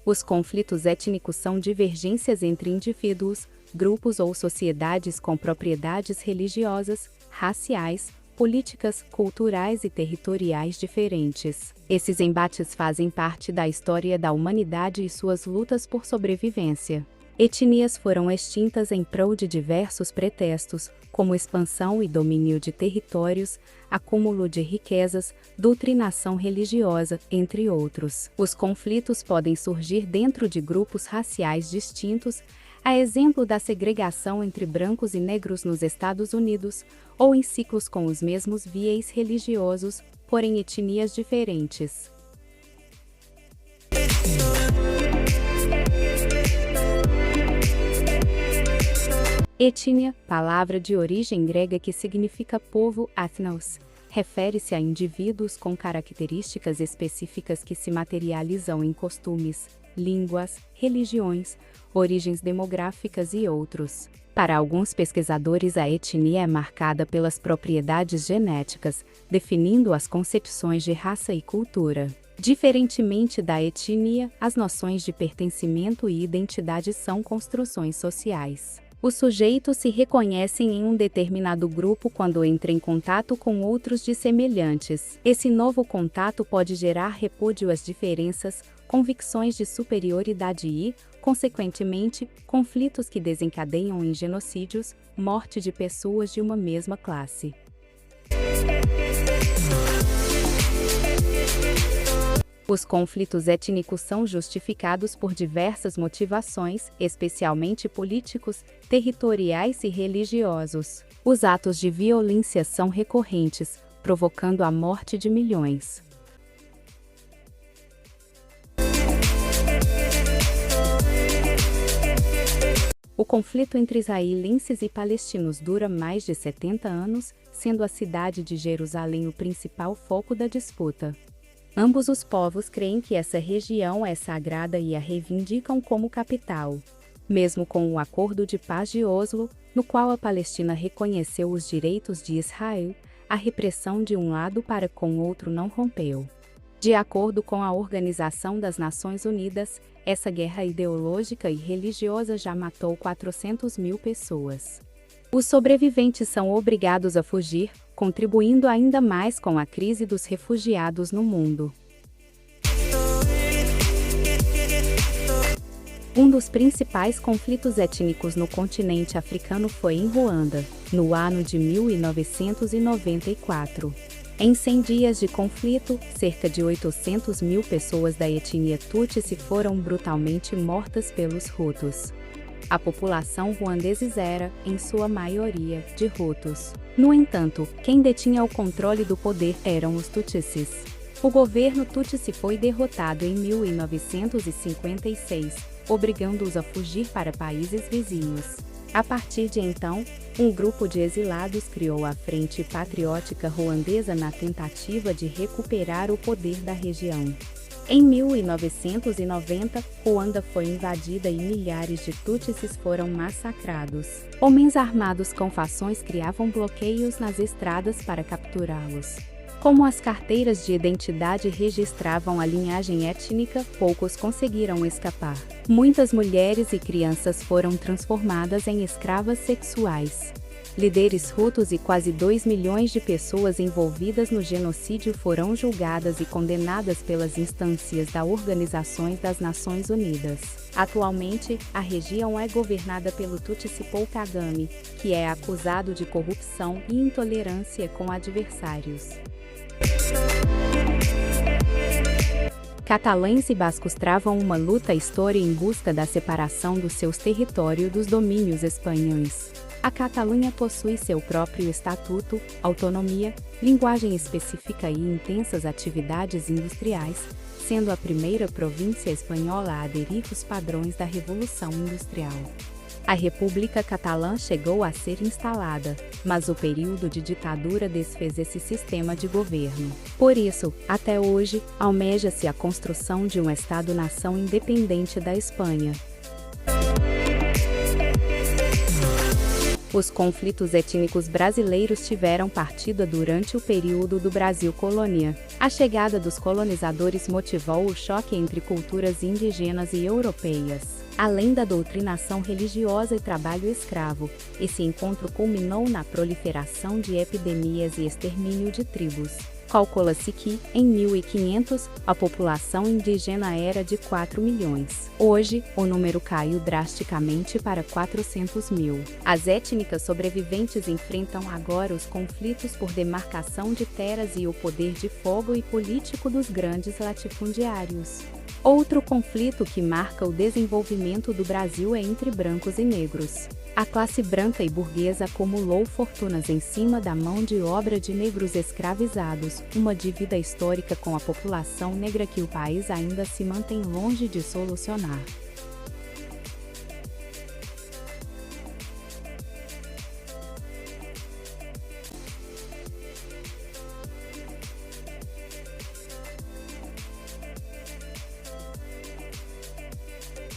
Os conflitos étnicos são divergências entre indivíduos, grupos ou sociedades com propriedades religiosas, raciais, políticas, culturais e territoriais diferentes. Esses embates fazem parte da história da humanidade e suas lutas por sobrevivência. Etnias foram extintas em prol de diversos pretextos, como expansão e domínio de territórios, acúmulo de riquezas, doutrinação religiosa, entre outros. Os conflitos podem surgir dentro de grupos raciais distintos, a exemplo da segregação entre brancos e negros nos Estados Unidos, ou em ciclos com os mesmos viés religiosos, porém etnias diferentes. Etnia, palavra de origem grega que significa povo, ethnos, refere-se a indivíduos com características específicas que se materializam em costumes, línguas, religiões, origens demográficas e outros. Para alguns pesquisadores, a etnia é marcada pelas propriedades genéticas, definindo as concepções de raça e cultura. Diferentemente da etnia, as noções de pertencimento e identidade são construções sociais. Os sujeitos se reconhecem em um determinado grupo quando entram em contato com outros dissemelhantes. Esse novo contato pode gerar repúdio às diferenças, convicções de superioridade e, consequentemente, conflitos que desencadeiam em genocídios, morte de pessoas de uma mesma classe. Os conflitos étnicos são justificados por diversas motivações, especialmente políticos, territoriais e religiosos. Os atos de violência são recorrentes, provocando a morte de milhões. O conflito entre israelenses e palestinos dura mais de 70 anos, sendo a cidade de Jerusalém o principal foco da disputa. Ambos os povos creem que essa região é sagrada e a reivindicam como capital. Mesmo com o Acordo de Paz de Oslo, no qual a Palestina reconheceu os direitos de Israel, a repressão de um lado para com o outro não rompeu. De acordo com a Organização das Nações Unidas, essa guerra ideológica e religiosa já matou 400 mil pessoas. Os sobreviventes são obrigados a fugir, contribuindo ainda mais com a crise dos refugiados no mundo. Um dos principais conflitos étnicos no continente africano foi em Ruanda, no ano de 1994. Em 100 dias de conflito, cerca de 800 mil pessoas da etnia Tutsi foram brutalmente mortas pelos Hutus. A população ruandesa era, em sua maioria, de Hutus. No entanto, quem detinha o controle do poder eram os Tutsis. O governo Tutsi foi derrotado em 1956, obrigando-os a fugir para países vizinhos. A partir de então, um grupo de exilados criou a Frente Patriótica Ruandesa na tentativa de recuperar o poder da região. Em 1990, Ruanda foi invadida e milhares de Tutsis foram massacrados. Homens armados com fações criavam bloqueios nas estradas para capturá-los. Como as carteiras de identidade registravam a linhagem étnica, poucos conseguiram escapar. Muitas mulheres e crianças foram transformadas em escravas sexuais. Líderes Hutus e quase 2 milhões de pessoas envolvidas no genocídio foram julgadas e condenadas pelas instâncias da Organização das Nações Unidas. Atualmente, a região é governada pelo Tutsi Paul Kagame, que é acusado de corrupção e intolerância com adversários. Catalães e bascos travam uma luta histórica em busca da separação dos seus territórios dos domínios espanhóis. A Catalunha possui seu próprio estatuto, autonomia, linguagem específica e intensas atividades industriais, sendo a primeira província espanhola a aderir aos padrões da Revolução Industrial. A República Catalã chegou a ser instalada, mas o período de ditadura desfez esse sistema de governo. Por isso, até hoje, almeja-se a construção de um Estado-nação independente da Espanha. Os conflitos étnicos brasileiros tiveram partida durante o período do Brasil colônia. A chegada dos colonizadores motivou o choque entre culturas indígenas e europeias. Além da doutrinação religiosa e trabalho escravo, esse encontro culminou na proliferação de epidemias e extermínio de tribos. Calcula-se que, em 1500, a população indígena era de 4 milhões. Hoje, o número caiu drasticamente para 400 mil. As étnicas sobreviventes enfrentam agora os conflitos por demarcação de terras e o poder de fogo e político dos grandes latifundiários. Outro conflito que marca o desenvolvimento do Brasil é entre brancos e negros. A classe branca e burguesa acumulou fortunas em cima da mão de obra de negros escravizados, uma dívida histórica com a população negra que o país ainda se mantém longe de solucionar.